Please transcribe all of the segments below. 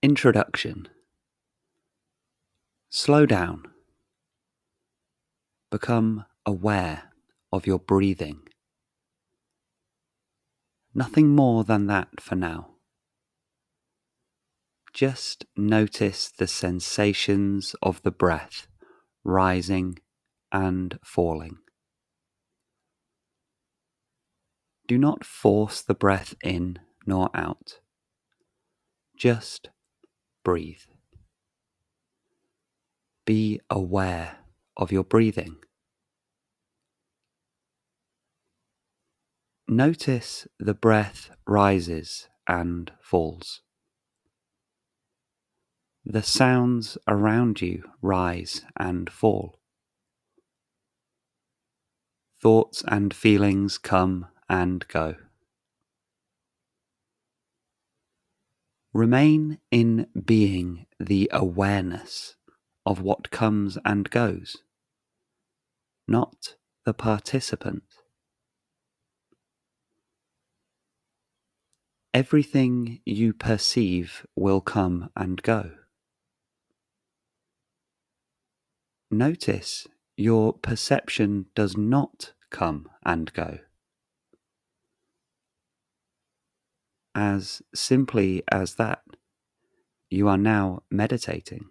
Introduction. Slow down. Become aware of your breathing. Nothing more than that for now. Just notice the sensations of the breath rising and falling. Do not force the breath in nor out. Just breathe. Be aware of your breathing. Notice the breath rises and falls. The sounds around you rise and fall. Thoughts and feelings come and go. Remain in being the awareness of what comes and goes, not the participant. Everything you perceive will come and go. Notice your perception does not come and go. As simply as that, you are now meditating.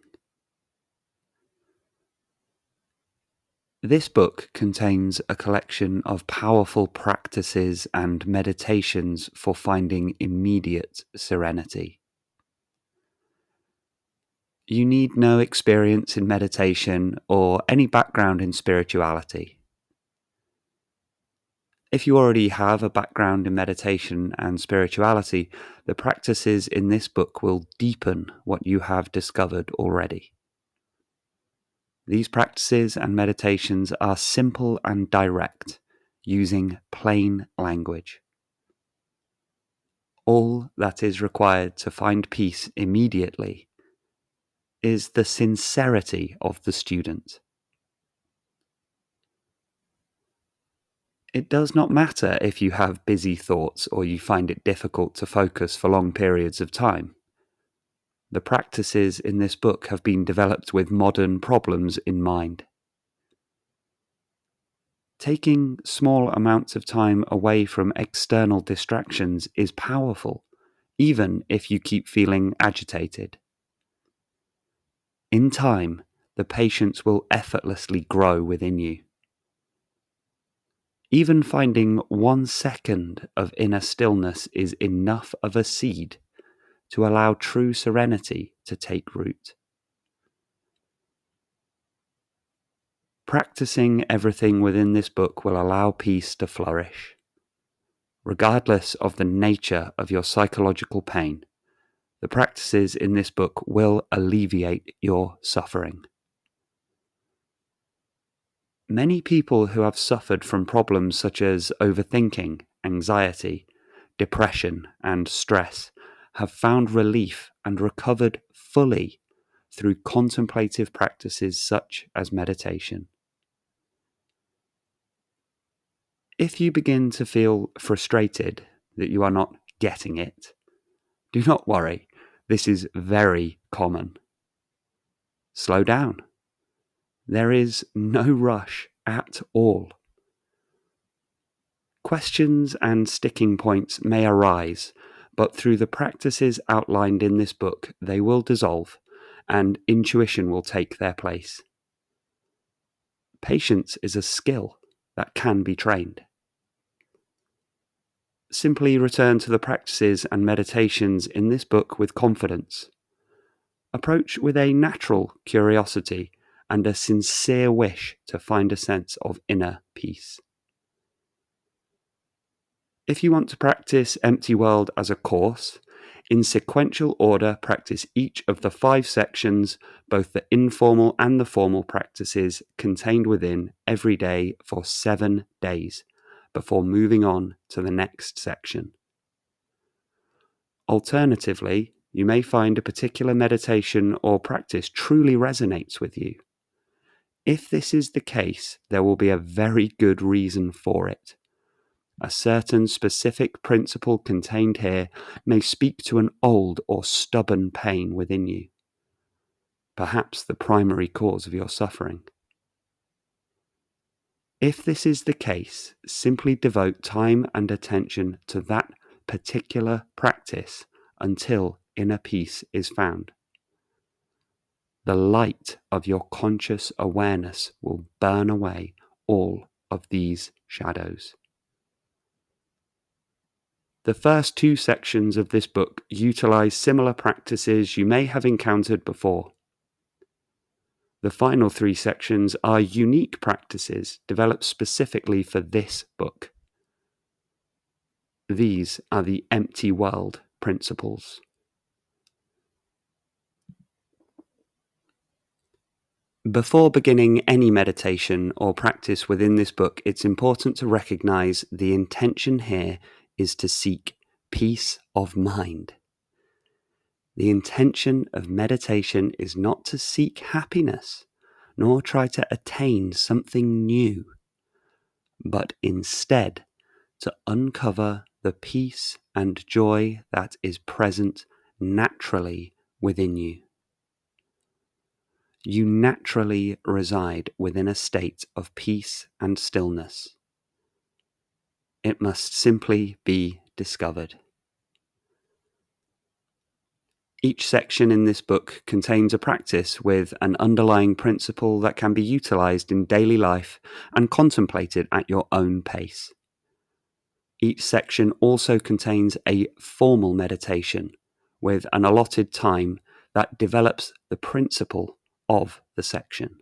This book contains a collection of powerful practices and meditations for finding immediate serenity. You need no experience in meditation or any background in spirituality. If you already have a background in meditation and spirituality, the practices in this book will deepen what you have discovered already. These practices and meditations are simple and direct, using plain language. All that is required to find peace immediately is the sincerity of the student. It does not matter if you have busy thoughts or you find it difficult to focus for long periods of time. The practices in this book have been developed with modern problems in mind. Taking small amounts of time away from external distractions is powerful, even if you keep feeling agitated. In time, the patience will effortlessly grow within you. Even finding 1 second of inner stillness is enough of a seed to allow true serenity to take root. Practicing everything within this book will allow peace to flourish. Regardless of the nature of your psychological pain, the practices in this book will alleviate your suffering. Many people who have suffered from problems such as overthinking, anxiety, depression, and stress have found relief and recovered fully through contemplative practices such as meditation. If you begin to feel frustrated that you are not getting it, do not worry. This is very common. Slow down. There is no rush at all. Questions and sticking points may arise, but through the practices outlined in this book, they will dissolve and intuition will take their place. Patience is a skill that can be trained. Simply return to the practices and meditations in this book with confidence. Approach with a natural curiosity and a sincere wish to find a sense of inner peace. If you want to practice Empty World as a course, in sequential order practice each of the 5 sections, both the informal and the formal practices contained within every day for 7 days, before moving on to the next section. Alternatively, you may find a particular meditation or practice truly resonates with you. If this is the case, there will be a very good reason for it. A certain specific principle contained here may speak to an old or stubborn pain within you, perhaps the primary cause of your suffering. If this is the case, simply devote time and attention to that particular practice until inner peace is found. The light of your conscious awareness will burn away all of these shadows. The first 2 sections of this book utilize similar practices you may have encountered before. The final 3 sections are unique practices developed specifically for this book. These are the empty world principles. Before beginning any meditation or practice within this book, it's important to recognize the intention here is to seek peace of mind. The intention of meditation is not to seek happiness, nor try to attain something new, but instead to uncover the peace and joy that is present naturally within you. You naturally reside within a state of peace and stillness. It must simply be discovered. Each section in this book contains a practice with an underlying principle that can be utilized in daily life and contemplated at your own pace. Each section also contains a formal meditation with an allotted time that develops the principle of the section.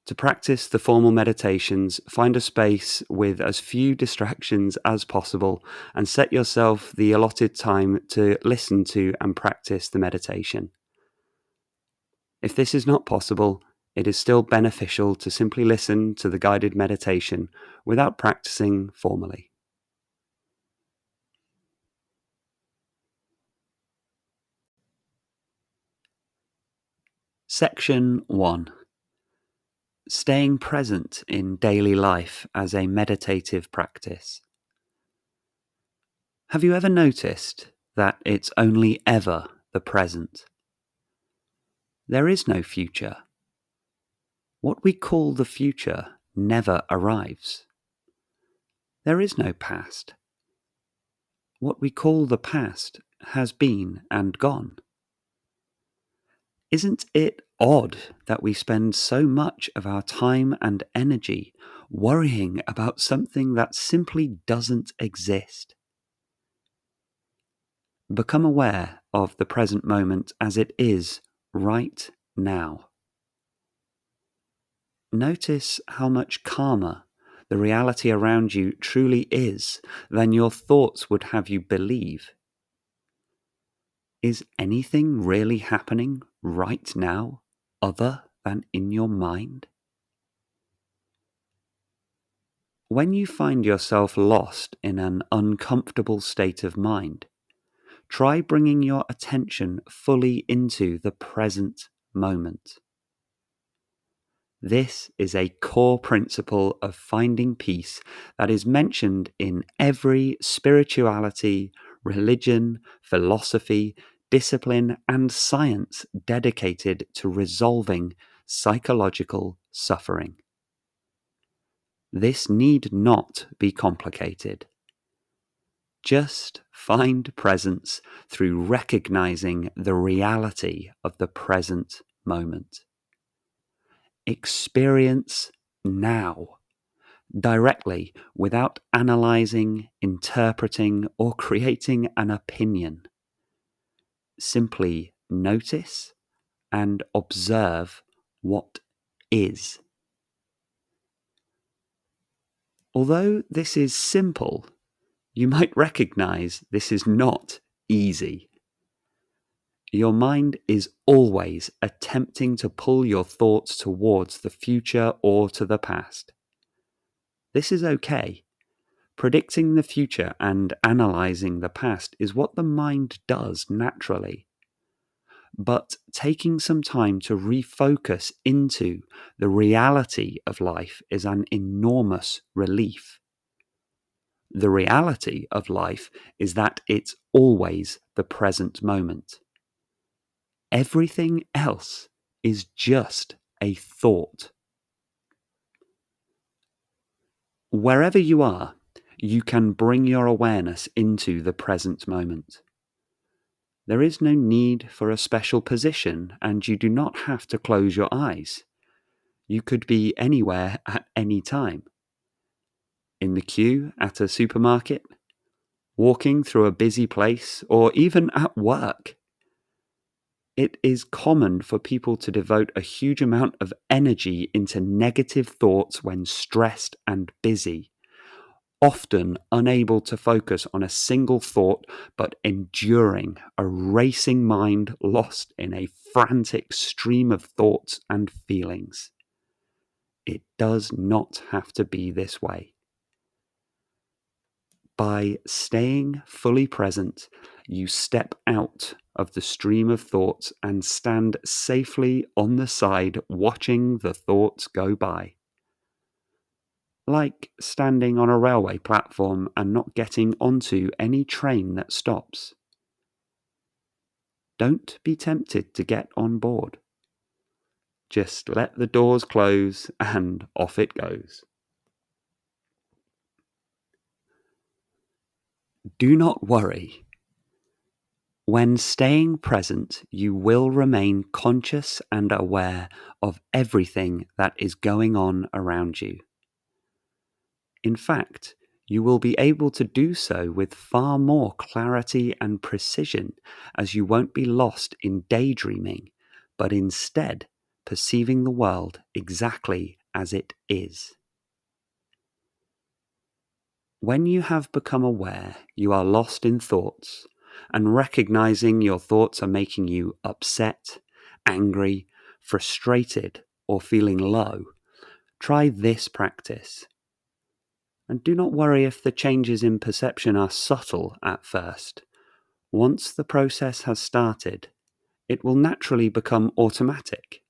To practice the formal meditations, find a space with as few distractions as possible and set yourself the allotted time to listen to and practice the meditation. If this is not possible, it is still beneficial to simply listen to the guided meditation without practicing formally. Section 1. Staying present in daily life as a meditative practice. Have you ever noticed that it's only ever the present? There is no future. What we call the future never arrives. There is no past. What we call the past has been and gone. Isn't it odd that we spend so much of our time and energy worrying about something that simply doesn't exist? Become aware of the present moment as it is right now. Notice how much calmer the reality around you truly is than your thoughts would have you believe. Is anything really happening right now other than in your mind? When you find yourself lost in an uncomfortable state of mind, try bringing your attention fully into the present moment. This is a core principle of finding peace that is mentioned in every spirituality, religion, philosophy, discipline, and science dedicated to resolving psychological suffering. This need not be complicated. Just find presence through recognizing the reality of the present moment. Experience now, directly, without analyzing, interpreting, or creating an opinion. Simply notice and observe what is. Although this is simple, you might recognize this is not easy. Your mind is always attempting to pull your thoughts towards the future or to the past. This is okay. Predicting the future and analyzing the past is what the mind does naturally. but taking some time to refocus into the reality of life is an enormous relief. The reality of life is that it's always the present moment. Everything else is just a thought. Wherever you are, you can bring your awareness into the present moment. There is no need for a special position, and you do not have to close your eyes. You could be anywhere at any time. In the queue at a supermarket, walking through a busy place, or even at work. It is common for people to devote a huge amount of energy into negative thoughts when stressed and busy, often unable to focus on a single thought, but enduring a racing mind lost in a frantic stream of thoughts and feelings. It does not have to be this way. By staying fully present, you step out of the stream of thoughts and stand safely on the side watching the thoughts go by. Like standing on a railway platform and not getting onto any train that stops. Don't be tempted to get on board. Just let the doors close and off it goes. Do not worry. When staying present, you will remain conscious and aware of everything that is going on around you. In fact, you will be able to do so with far more clarity and precision, as you won't be lost in daydreaming, but instead perceiving the world exactly as it is. When you have become aware you are lost in thoughts, and recognizing your thoughts are making you upset, angry, frustrated, or feeling low, try this practice. And do not worry if the changes in perception are subtle at first. Once the process has started, it will naturally become automatic,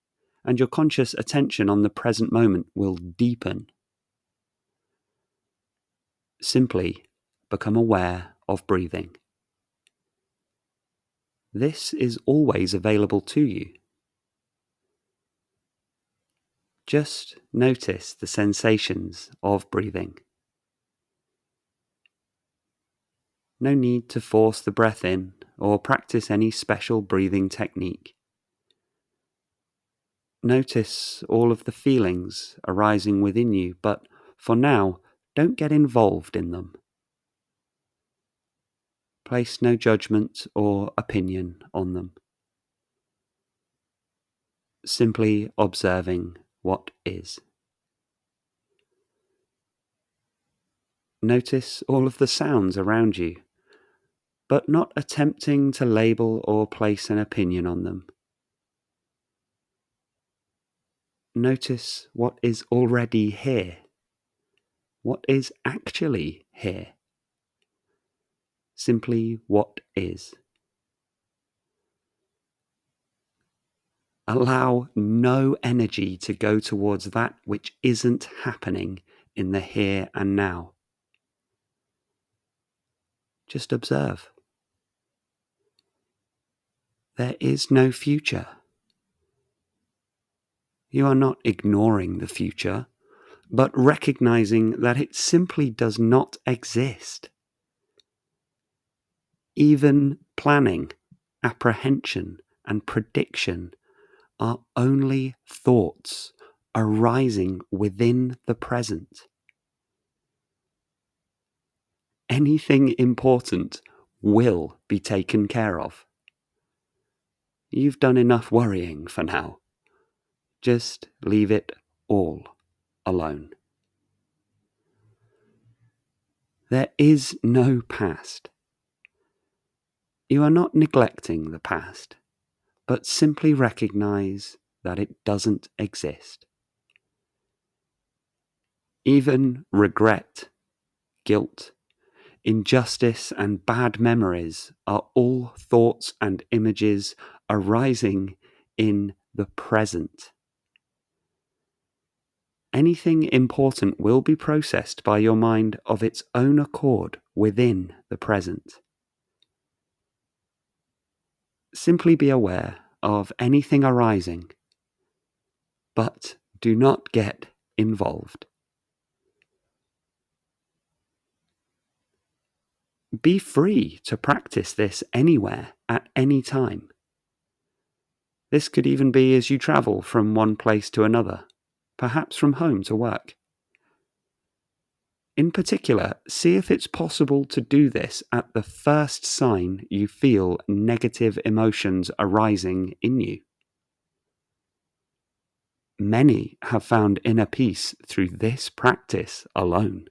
and your conscious attention on the present moment will deepen. Simply become aware of breathing. This is always available to you. Just notice the sensations of breathing. No need to force the breath in or practice any special breathing technique. Notice all of the feelings arising within you, but for now, don't get involved in them. Place no judgment or opinion on them. Simply observing what is. Notice all of the sounds around you, but not attempting to label or place an opinion on them. Notice what is already here, what is actually here. Simply what is. Allow no energy to go towards that which isn't happening in the here and now. Just observe. There is no future. You are not ignoring the future, but recognizing that it simply does not exist. Even planning, apprehension, and prediction are only thoughts arising within the present. Anything important will be taken care of. You've done enough worrying for now. Just leave it all alone. There is no past. You are not neglecting the past, but simply recognize that it doesn't exist. Even regret, guilt, injustice, and bad memories are all thoughts and images arising in the present. Anything important will be processed by your mind of its own accord within the present. Simply be aware of anything arising, but do not get involved. Be free to practice this anywhere at any time. This could even be as you travel from one place to another, perhaps from home to work. In particular, see if it's possible to do this at the first sign you feel negative emotions arising in you. Many have found inner peace through this practice alone.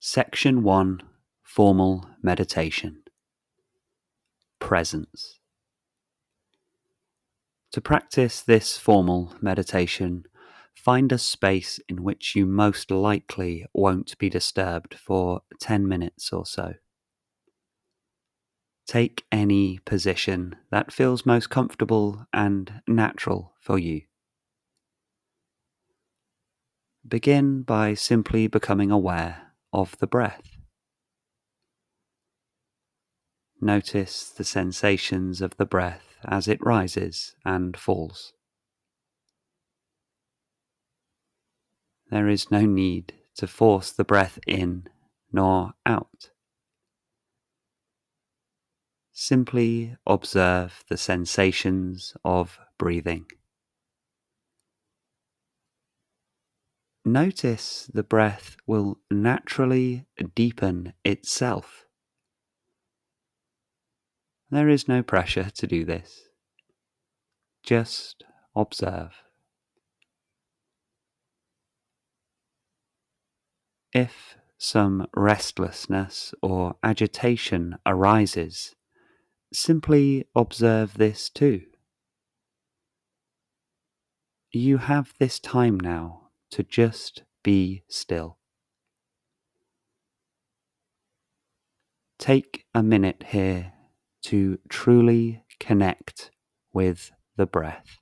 Section 1. Formal Meditation. Presence. To practice this formal meditation, find a space in which you most likely won't be disturbed for 10 minutes or so. Take any position that feels most comfortable and natural for you. Begin by simply becoming aware of the breath. Notice the sensations of the breath as it rises and falls. There is no need to force the breath in nor out. Simply observe the sensations of breathing. Notice the breath will naturally deepen itself. There is no pressure to do this. Just observe. If some restlessness or agitation arises, simply observe this too. You have this time now to just be still. Take a minute here to truly connect with the breath.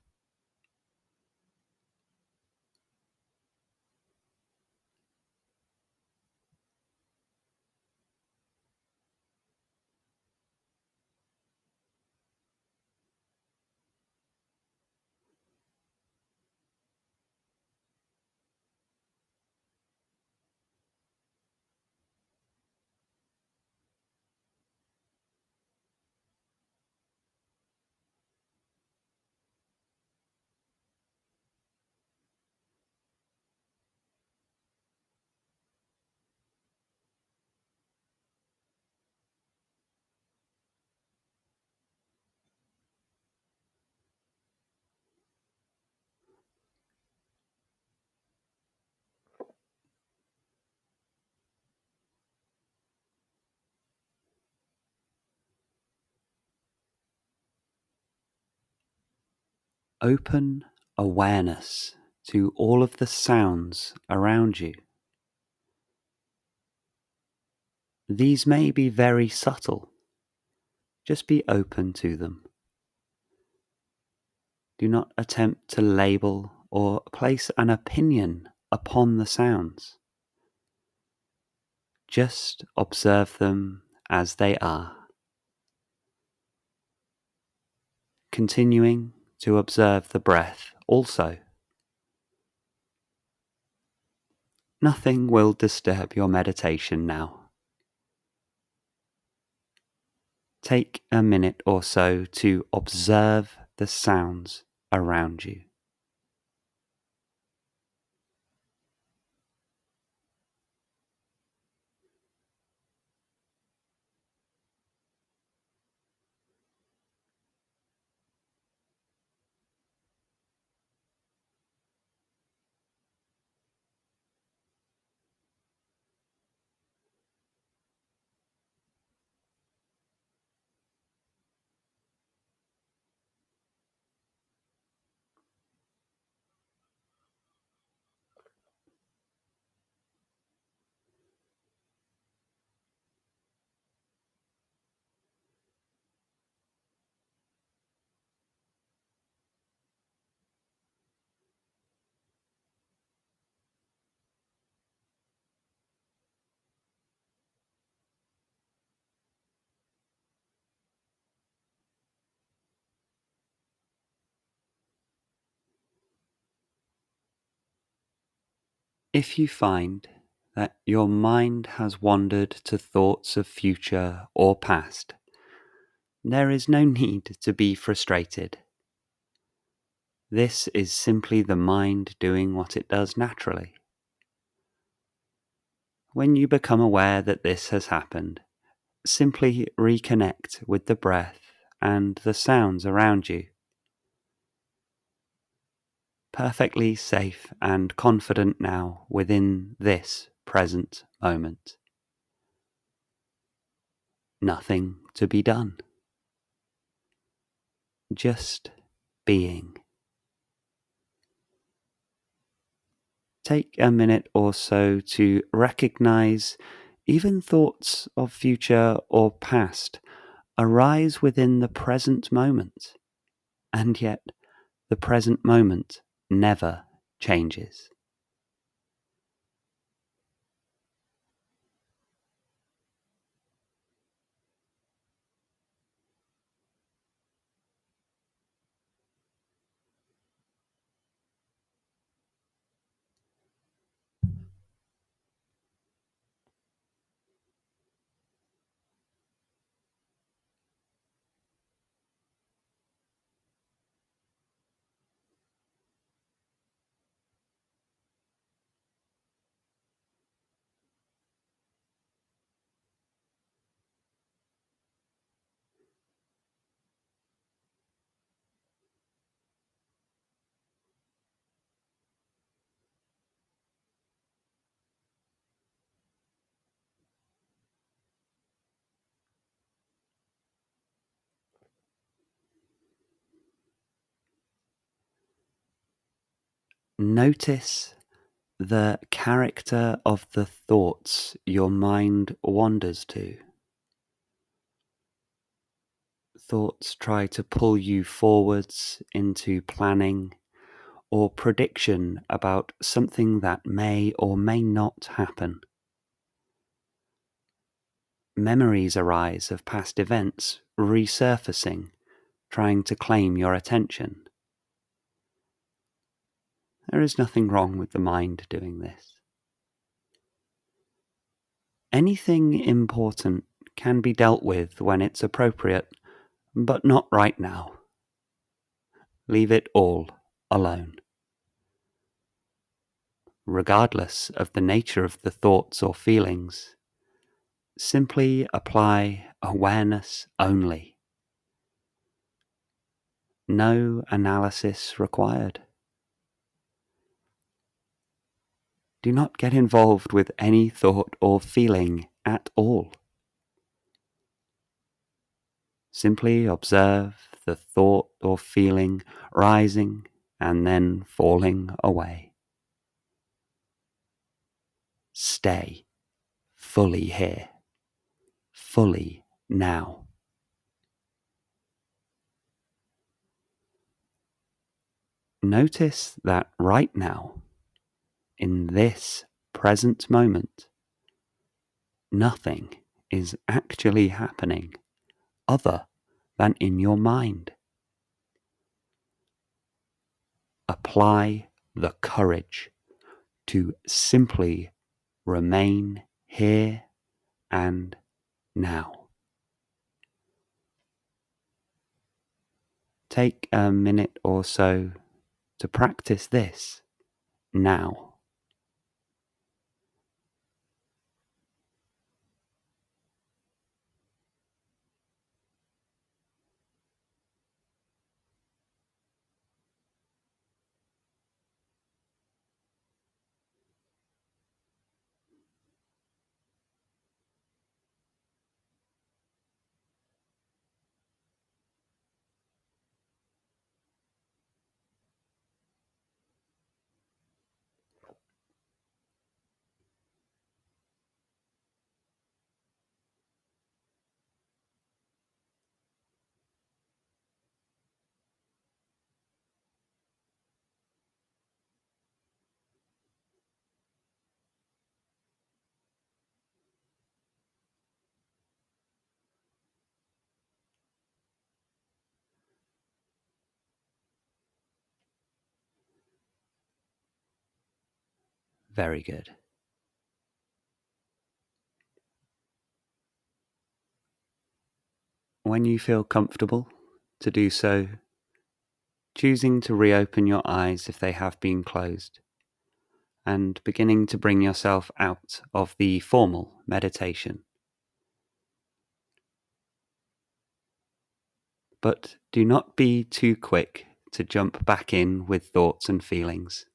Open awareness to all of the sounds around you. These may be very subtle. Just be open to them. Do not attempt to label or place an opinion upon the sounds. Just observe them as they are. Continuing to observe the breath also. Nothing will disturb your meditation now. Take a minute or so to observe the sounds around you. If you find that your mind has wandered to thoughts of future or past, there is no need to be frustrated. This is simply the mind doing what it does naturally. When you become aware that this has happened, simply reconnect with the breath and the sounds around you. Perfectly safe and confident now within this present moment. Nothing to be done. Just being. Take a minute or so to recognize even thoughts of future or past arise within the present moment, and yet the present moment never changes. Notice the character of the thoughts your mind wanders to. Thoughts try to pull you forwards into planning or prediction about something that may or may not happen. Memories arise of past events resurfacing, trying to claim your attention. There is nothing wrong with the mind doing this. Anything important can be dealt with when it's appropriate, but not right now. Leave it all alone. Regardless of the nature of the thoughts or feelings, simply apply awareness only. No analysis required. Do not get involved with any thought or feeling at all. Simply observe the thought or feeling rising and then falling away. Stay fully here, fully now. Notice that right now, in this present moment, nothing is actually happening other than in your mind. Apply the courage to simply remain here and now. Take a minute or so to practice this now. Very good. When you feel comfortable to do so, choosing to reopen your eyes if they have been closed, and beginning to bring yourself out of the formal meditation. But do not be too quick to jump back in with thoughts and feelings.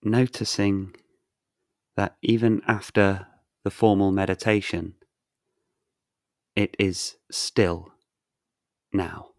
Noticing that even after the formal meditation, it is still now.